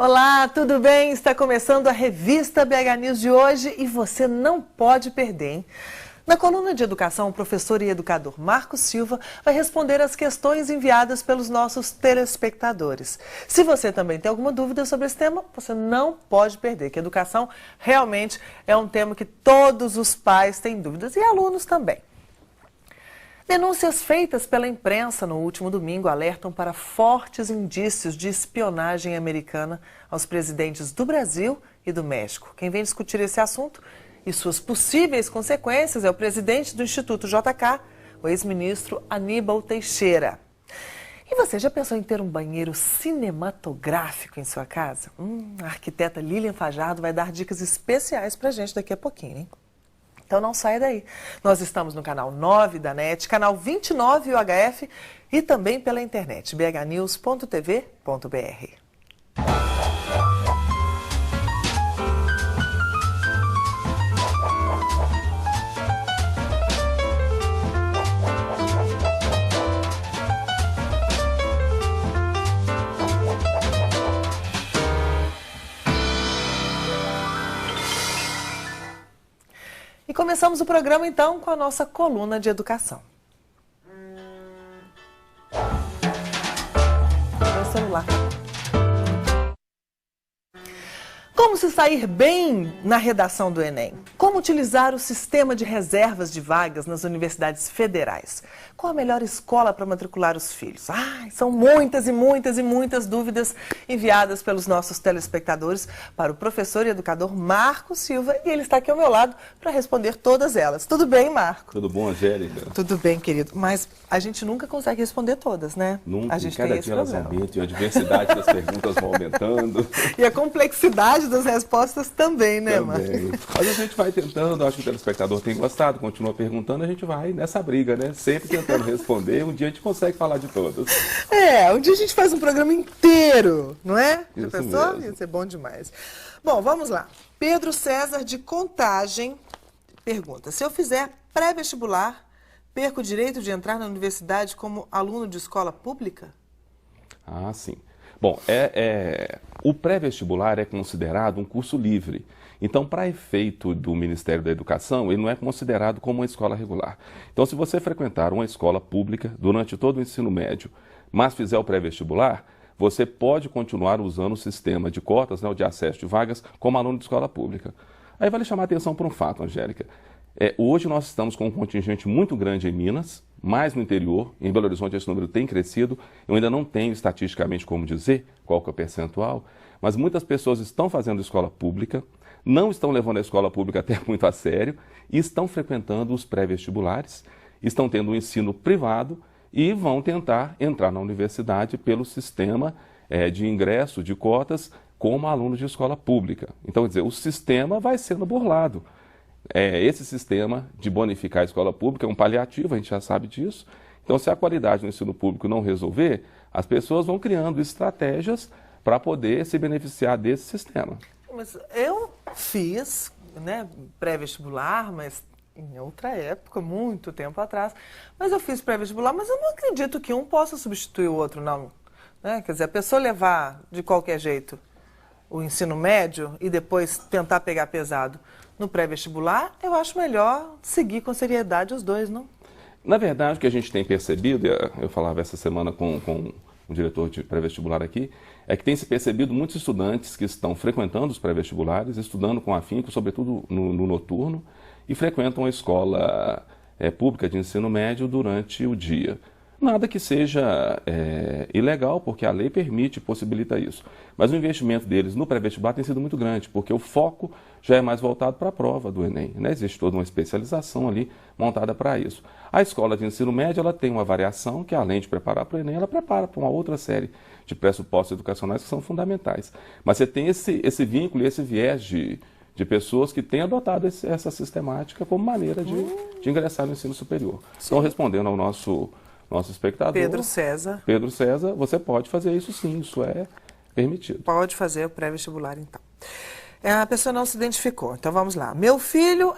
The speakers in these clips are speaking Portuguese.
Olá, tudo bem? Está começando a revista BH News de hoje e você não pode perder, hein? Na coluna de educação, o professor e educador Marcos Silva vai responder as questões enviadas pelos nossos telespectadores. Se você também tem alguma dúvida sobre esse tema, você não pode perder, que educação realmente é um tema que todos os pais têm dúvidas e alunos também. Denúncias feitas pela imprensa no último domingo alertam para fortes indícios de espionagem americana aos presidentes do Brasil e do México. Quem vem discutir esse assunto e suas possíveis consequências é o presidente do Instituto JK, o ex-ministro Aníbal Teixeira. E você já pensou em ter um banheiro cinematográfico em sua casa? A arquiteta Lilian Fajardo vai dar dicas especiais pra gente daqui a pouquinho, hein? Então não saia daí. Nós estamos no canal 9 da NET, canal 29 UHF e também pela internet, bhnews.tv.br. E começamos o programa, então, com a nossa coluna de educação. Meu celular. Como se sair bem na redação do Enem? Como utilizar o sistema de reservas de vagas nas universidades federais? Qual a melhor escola para matricular os filhos? São muitas e muitas e muitas dúvidas enviadas pelos nossos telespectadores para o professor e educador Marcos Silva e ele está aqui ao meu lado para responder todas elas. Tudo bem, Marco? Tudo bom, Angélica? Tudo bem, querido. Mas a gente nunca consegue responder todas, né? Nunca. A gente cada tem esse dia elas problema. aumentam, a diversidade das perguntas vai aumentando. E a complexidade das respostas também, né, Marco? Mas a gente vai tentando, acho que o telespectador tem gostado, continua perguntando, a gente vai nessa briga, né? Sempre tentando responder, um dia a gente consegue falar de todas. Um dia a gente faz um programa inteiro, não é? Isso pessoal? mesmo. Ia ser bom demais. Bom, vamos lá. Pedro César de Contagem pergunta: se eu fizer pré-vestibular, perco o direito de entrar na universidade como aluno de escola pública? Ah, sim. Bom, o pré-vestibular é considerado um curso livre. Então, para efeito do Ministério da Educação, ele não é considerado como uma escola regular. Então, se você frequentar uma escola pública durante todo o ensino médio, mas fizer o pré-vestibular, você pode continuar usando o sistema de cotas, né, ou de acesso de vagas, como aluno de escola pública. Aí vale chamar a atenção para um fato, Angélica. Hoje nós estamos com um contingente muito grande em Minas, mais no interior. Em Belo Horizonte esse número tem crescido. Eu ainda não tenho estatisticamente como dizer qual que é o percentual, mas muitas pessoas estão fazendo escola pública, não estão levando a escola pública até muito a sério e estão frequentando os pré-vestibulares, estão tendo um ensino privado e vão tentar entrar na universidade pelo sistema de ingresso de cotas como alunos de escola pública. Então, quer dizer, o sistema vai sendo burlado. Esse sistema de bonificar a escola pública é um paliativo, a gente já sabe disso. Então, se a qualidade no ensino público não resolver, as pessoas vão criando estratégias para poder se beneficiar desse sistema. Mas eu fiz, né, pré-vestibular, mas em outra época, muito tempo atrás. Mas eu fiz pré-vestibular, mas eu não acredito que um possa substituir o outro, não. Né? Quer dizer, a pessoa levar de qualquer jeito o ensino médio e depois tentar pegar pesado no pré-vestibular, eu acho melhor seguir com seriedade os dois, não? Na verdade, o que a gente tem percebido, eu falava essa semana com um diretor de pré-vestibular aqui, é que tem se percebido muitos estudantes que estão frequentando os pré-vestibulares, estudando com afinco, sobretudo no noturno, e frequentam a escola pública de ensino médio durante o dia. Nada que seja ilegal, porque a lei permite, possibilita isso. Mas o investimento deles no pré-vestibular tem sido muito grande, porque o foco já é mais voltado para a prova do Enem, né? Existe toda uma especialização ali montada para isso. A escola de ensino médio ela tem uma variação que, além de preparar para o Enem, ela prepara para uma outra série de pressupostos educacionais que são fundamentais. Mas você tem esse vínculo e esse viés de pessoas que têm adotado essa sistemática como maneira de ingressar no ensino superior. Sim. Então, respondendo ao nosso espectador, Pedro César, você pode fazer isso sim, isso é permitido. pode fazer o pré-vestibular, então. A pessoa não se identificou, então vamos lá. Meu filho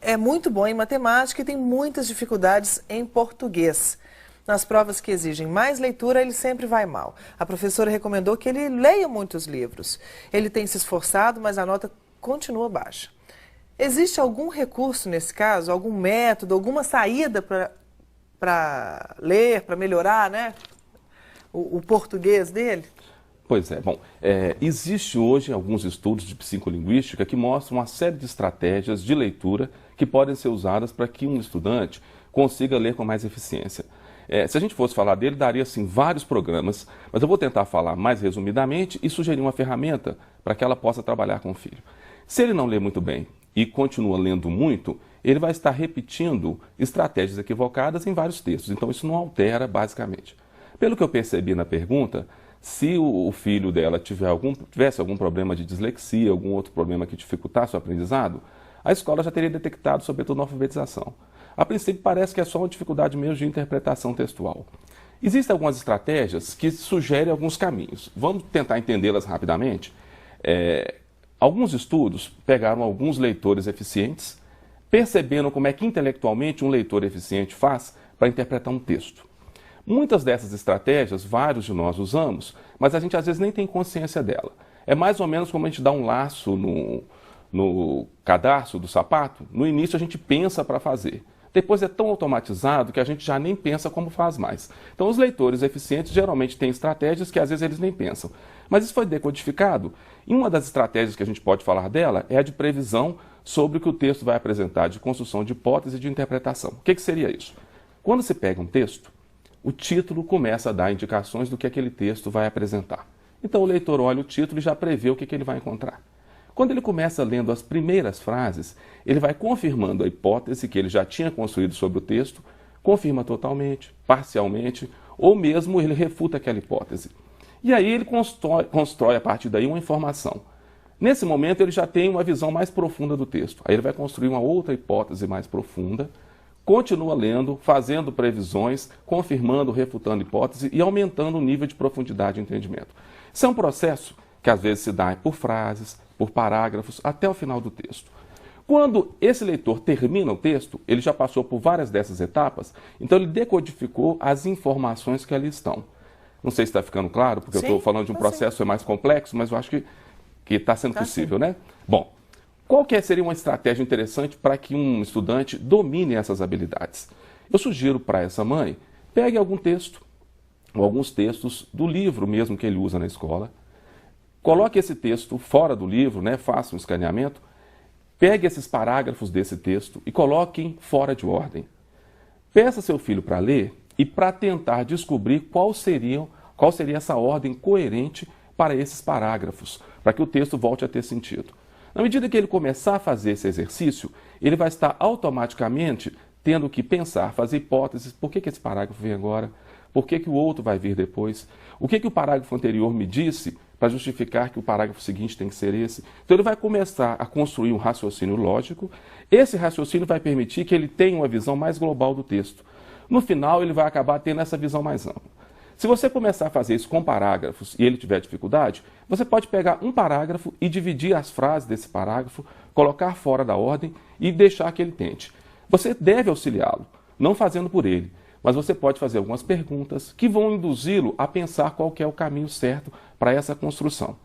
é muito bom em matemática e tem muitas dificuldades em português. Nas provas que exigem mais leitura, ele sempre vai mal. A professora recomendou que ele leia muitos livros. Ele tem se esforçado, mas a nota continua baixa. Existe algum recurso nesse caso, algum método, alguma saída para ler, para melhorar, né, o português dele? Pois é, bom, existe hoje alguns estudos de psicolinguística que mostram uma série de estratégias de leitura que podem ser usadas para que um estudante consiga ler com mais eficiência. Se a gente fosse falar dele, daria assim vários programas, mas eu vou tentar falar mais resumidamente e sugerir uma ferramenta para que ela possa trabalhar com o filho. Se ele não lê muito bem e continua lendo muito, ele vai estar repetindo estratégias equivocadas em vários textos, então isso não altera basicamente. Pelo que eu percebi na pergunta, se o filho dela tivesse algum problema de dislexia, algum outro problema que dificultasse o aprendizado, a escola já teria detectado, sobretudo na alfabetização. A princípio parece que é só uma dificuldade mesmo de interpretação textual. Existem algumas estratégias que sugerem alguns caminhos. Vamos tentar entendê-las rapidamente. Alguns estudos pegaram alguns leitores eficientes, percebendo como é que intelectualmente um leitor eficiente faz para interpretar um texto. Muitas dessas estratégias, vários de nós usamos, mas a gente às vezes nem tem consciência dela. É mais ou menos como a gente dá um laço no cadarço do sapato, no início a gente pensa para fazer. Depois é tão automatizado que a gente já nem pensa como faz mais. Então os leitores eficientes geralmente têm estratégias que às vezes eles nem pensam. Mas isso foi decodificado e uma das estratégias que a gente pode falar dela é a de previsão sobre o que o texto vai apresentar, de construção de hipótese e de interpretação. O que seria isso? Quando se pega um texto, o título começa a dar indicações do que aquele texto vai apresentar. Então o leitor olha o título e já prevê o que ele vai encontrar. Quando ele começa lendo as primeiras frases, ele vai confirmando a hipótese que ele já tinha construído sobre o texto, confirma totalmente, parcialmente, ou mesmo ele refuta aquela hipótese. E aí ele constrói a partir daí uma informação. Nesse momento ele já tem uma visão mais profunda do texto. Aí ele vai construir uma outra hipótese mais profunda, continua lendo, fazendo previsões, confirmando, refutando hipótese e aumentando o nível de profundidade de entendimento. Isso é um processo que às vezes se dá por frases, por parágrafos, até o final do texto. Quando esse leitor termina o texto, ele já passou por várias dessas etapas, então ele decodificou as informações que ali estão. Não sei se está ficando claro, porque eu estou falando de um processo mais complexo, mas eu acho que está sendo possível, né? Bom, qual que seria uma estratégia interessante para que um estudante domine essas habilidades? Eu sugiro para essa mãe, pegue algum texto, ou alguns textos do livro mesmo que ele usa na escola, coloque esse texto fora do livro, né? Faça um escaneamento, pegue esses parágrafos desse texto e coloquem fora de ordem. Peça seu filho para ler e para tentar descobrir qual seria essa ordem coerente para esses parágrafos, para que o texto volte a ter sentido. Na medida que ele começar a fazer esse exercício, ele vai estar automaticamente tendo que pensar, fazer hipóteses, por que esse parágrafo vem agora? Por que o outro vai vir depois? O que o parágrafo anterior me disse para justificar que o parágrafo seguinte tem que ser esse? Então ele vai começar a construir um raciocínio lógico. Esse raciocínio vai permitir que ele tenha uma visão mais global do texto. No final, ele vai acabar tendo essa visão mais ampla. Se você começar a fazer isso com parágrafos e ele tiver dificuldade, você pode pegar um parágrafo e dividir as frases desse parágrafo, colocar fora da ordem e deixar que ele tente. Você deve auxiliá-lo, não fazendo por ele, mas você pode fazer algumas perguntas que vão induzi-lo a pensar qual que é o caminho certo para essa construção.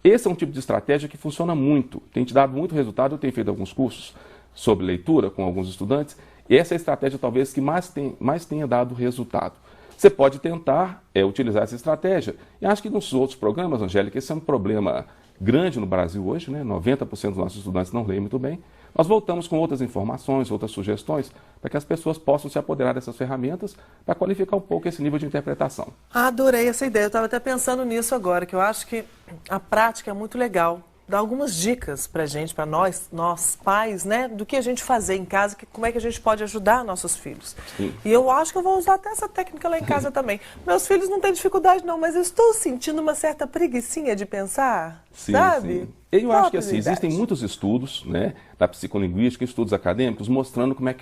Esse é um tipo de estratégia que funciona muito, tem te dado muito resultado. Eu tenho feito alguns cursos sobre leitura com alguns estudantes, e essa é a estratégia talvez que mais tenha dado resultado. Você pode tentar utilizar essa estratégia. E acho que nos outros programas, Angélica, esse é um problema grande no Brasil hoje, né? 90% dos nossos estudantes não leem muito bem. Nós voltamos com outras informações, outras sugestões, para que as pessoas possam se apoderar dessas ferramentas para qualificar um pouco esse nível de interpretação. Adorei essa ideia. Eu estava até pensando nisso agora, que eu acho que a prática é muito legal. Dá algumas dicas para a gente, para nós pais, né, do que a gente fazer em casa, como é que a gente pode ajudar nossos filhos. Sim. E eu acho que eu vou usar até essa técnica lá em casa também. Meus filhos não têm dificuldade não, mas eu estou sentindo uma certa preguicinha de pensar, sim, sabe? Sim. Eu acho que assim, existem muitos estudos, né, da psicolinguística, estudos acadêmicos, mostrando como é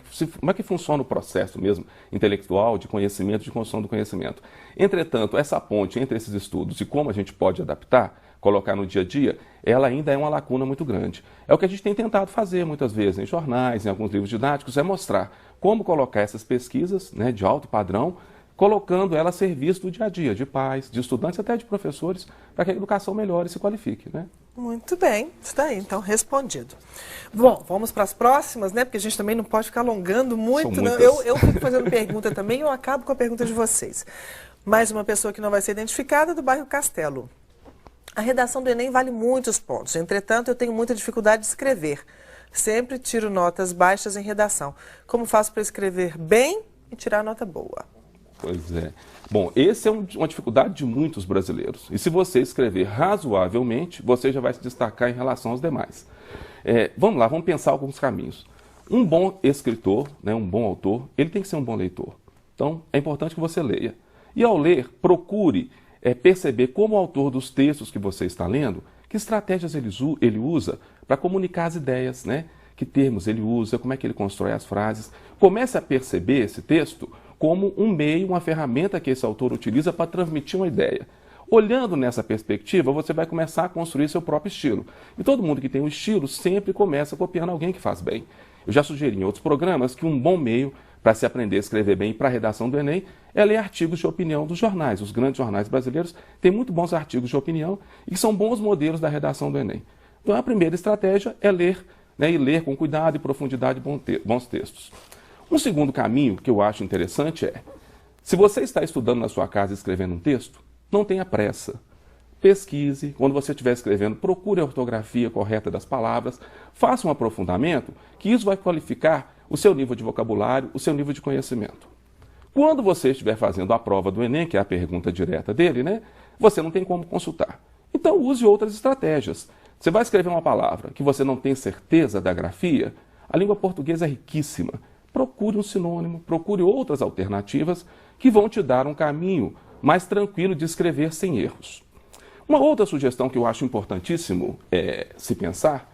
que funciona o processo mesmo intelectual, de conhecimento, de construção do conhecimento. Entretanto, essa ponte entre esses estudos e como a gente pode adaptar, colocar no dia a dia, ela ainda é uma lacuna muito grande. É o que a gente tem tentado fazer muitas vezes em jornais, em alguns livros didáticos, é mostrar como colocar essas pesquisas, né, de alto padrão colocando ela a serviço do dia a dia, de pais, de estudantes, até de professores, para que a educação melhore e se qualifique, né? Muito bem, está aí, então, respondido. Bom, vamos para as próximas, né? Porque a gente também não pode ficar alongando muito, né? Eu fico fazendo pergunta também, eu acabo com a pergunta de vocês. Mais uma pessoa que não vai ser identificada, do bairro Castelo. A redação do Enem vale muitos pontos, entretanto, eu tenho muita dificuldade de escrever. Sempre tiro notas baixas em redação. Como faço para escrever bem e tirar nota boa? Pois é. Bom, essa é uma dificuldade de muitos brasileiros. E se você escrever razoavelmente, você já vai se destacar em relação aos demais. Vamos lá, vamos pensar alguns caminhos. Um bom escritor, né, um bom autor, ele tem que ser um bom leitor. Então, é importante que você leia. E ao ler, procure perceber como o autor dos textos que você está lendo, que estratégias ele usa para comunicar as ideias, né? Que termos ele usa, como é que ele constrói as frases. Comece a perceber esse texto como um meio, uma ferramenta que esse autor utiliza para transmitir uma ideia. Olhando nessa perspectiva, você vai começar a construir seu próprio estilo. E todo mundo que tem um estilo sempre começa copiando alguém que faz bem. Eu já sugeri em outros programas que um bom meio para se aprender a escrever bem para a redação do Enem é ler artigos de opinião dos jornais. Os grandes jornais brasileiros têm muito bons artigos de opinião e que são bons modelos da redação do Enem. Então a primeira estratégia é ler, né, e ler com cuidado e profundidade bons textos. Um segundo caminho que eu acho interessante é, se você está estudando na sua casa e escrevendo um texto, não tenha pressa. Pesquise, quando você estiver escrevendo, procure a ortografia correta das palavras, faça um aprofundamento, que isso vai qualificar o seu nível de vocabulário, o seu nível de conhecimento. Quando você estiver fazendo a prova do Enem, que é a pergunta direta dele, né, você não tem como consultar. Então use outras estratégias. Você vai escrever uma palavra que você não tem certeza da grafia, a língua portuguesa é riquíssima. Procure um sinônimo, procure outras alternativas que vão te dar um caminho mais tranquilo de escrever sem erros. Uma outra sugestão que eu acho importantíssimo se pensar,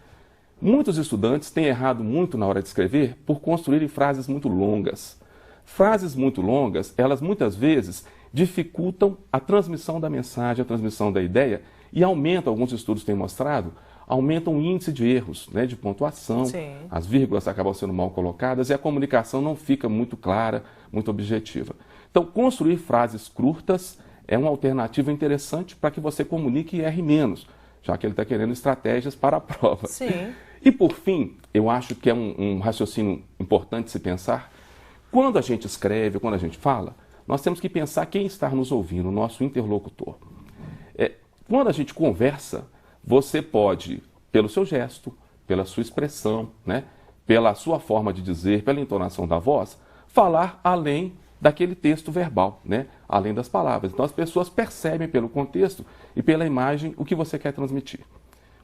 muitos estudantes têm errado muito na hora de escrever por construírem frases muito longas. Frases muito longas, elas muitas vezes dificultam a transmissão da mensagem, a transmissão da ideia e aumentam, alguns estudos têm mostrado, aumentam o índice de erros, né, de pontuação, sim, as vírgulas acabam sendo mal colocadas e a comunicação não fica muito clara, muito objetiva. Então, construir frases curtas é uma alternativa interessante para que você comunique e erre menos, já que ele está querendo estratégias para a prova. Sim. E, por fim, eu acho que é um raciocínio importante se pensar, quando a gente escreve, quando a gente fala, nós temos que pensar quem está nos ouvindo, o nosso interlocutor. Quando a gente conversa, você pode, pelo seu gesto, pela sua expressão, né, pela sua forma de dizer, pela entonação da voz, falar além daquele texto verbal, né, além das palavras. Então as pessoas percebem pelo contexto e pela imagem o que você quer transmitir.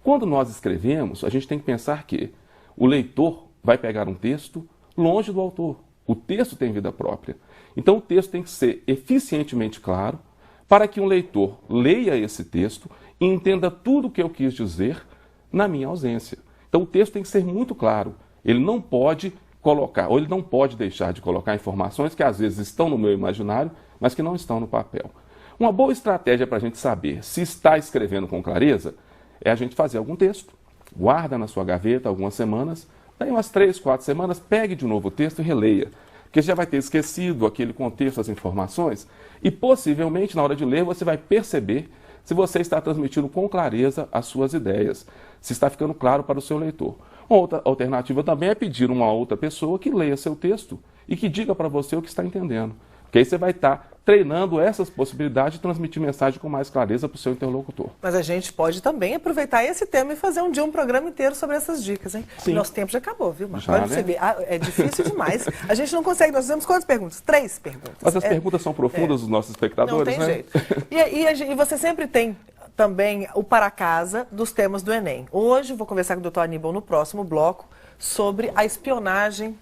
Quando nós escrevemos, a gente tem que pensar que o leitor vai pegar um texto longe do autor. O texto tem vida própria. Então o texto tem que ser eficientemente claro para que um leitor leia esse texto e entenda tudo o que eu quis dizer na minha ausência. Então o texto tem que ser muito claro. Ele não pode colocar, ou ele não pode deixar de colocar informações que às vezes estão no meu imaginário, mas que não estão no papel. Uma boa estratégia para a gente saber se está escrevendo com clareza é a gente fazer algum texto, guarda na sua gaveta algumas semanas, daí umas 3, 4 semanas, pegue de novo o texto e releia. Porque já vai ter esquecido aquele contexto, as informações, e possivelmente na hora de ler você vai perceber se você está transmitindo com clareza as suas ideias, se está ficando claro para o seu leitor. Uma outra alternativa também é pedir uma outra pessoa que leia seu texto e que diga para você o que está entendendo. Porque aí você vai estar treinando essas possibilidades de transmitir mensagem com mais clareza para o seu interlocutor. Mas a gente pode também aproveitar esse tema e fazer um dia um programa inteiro sobre essas dicas, hein? Sim. Nosso tempo já acabou, viu, Marcos? Já, Olha, né? você vê, é difícil demais. A gente não consegue, nós fizemos quantas perguntas? 3 perguntas. Mas as perguntas são profundas dos nossos espectadores, não tem né? jeito. E você sempre tem também o para casa dos temas do Enem. Hoje eu vou conversar com o Dr. Aníbal no próximo bloco sobre a espionagem,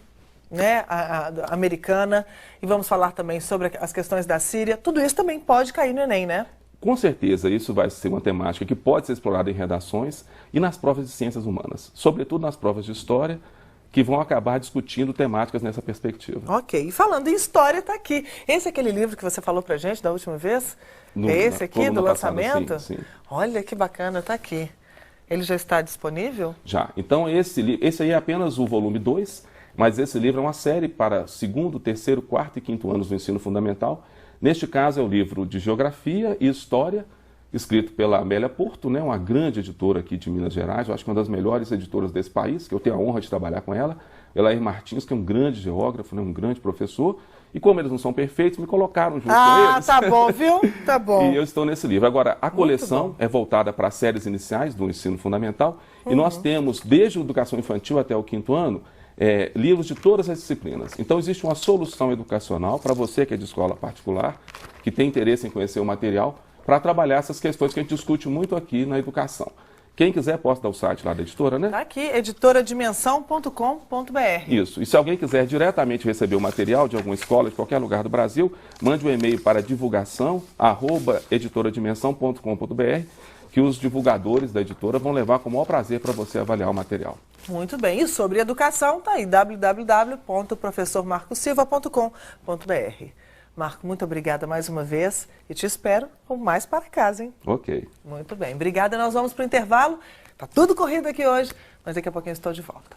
né, a americana, e vamos falar também sobre as questões da Síria. Tudo isso também pode cair no Enem, né? Com certeza, isso vai ser uma temática que pode ser explorada em redações e nas provas de ciências humanas, sobretudo nas provas de história, que vão acabar discutindo temáticas nessa perspectiva. Ok, e falando em história, está aqui. Esse é aquele livro que você falou pra gente da última vez? É esse aqui, do lançamento? Passada, sim. Olha que bacana, está aqui. Ele já está disponível? Já. Então esse aí é apenas o volume 2, mas esse livro é uma série para 2º, 3º, 4º e 5º anos do ensino fundamental, Neste caso é o livro de Geografia e História, escrito pela Amélia Porto, né, uma grande editora aqui de Minas Gerais, eu acho que uma das melhores editoras desse país, que eu tenho a honra de trabalhar com ela. Elair Martins, que é um grande geógrafo, né, um grande professor, e como eles não são perfeitos, me colocaram junto com eles. Tá bom, viu? Tá bom. E eu estou nesse livro. Agora, a coleção é voltada para as séries iniciais do ensino fundamental, e nós temos, desde a educação infantil até o 5º ano, livros de todas as disciplinas. Então, existe uma solução educacional para você que é de escola particular, que tem interesse em conhecer o material, para trabalhar essas questões que a gente discute muito aqui na educação. Quem quiser, posso dar o site lá da editora, né? Está aqui, editoradimensão.com.br. Isso. E se alguém quiser diretamente receber o material de alguma escola, de qualquer lugar do Brasil, mande um e-mail para divulgação@editoradimensão.com.br, que os divulgadores da editora vão levar com o maior prazer para você avaliar o material. Muito bem. E sobre educação, está aí, www.professormarcosilva.com.br. Marco, muito obrigada mais uma vez e te espero com mais para casa, hein? Ok. Muito bem. Obrigada. Nós vamos para o intervalo. Está tudo corrido aqui hoje, mas daqui a pouquinho eu estou de volta.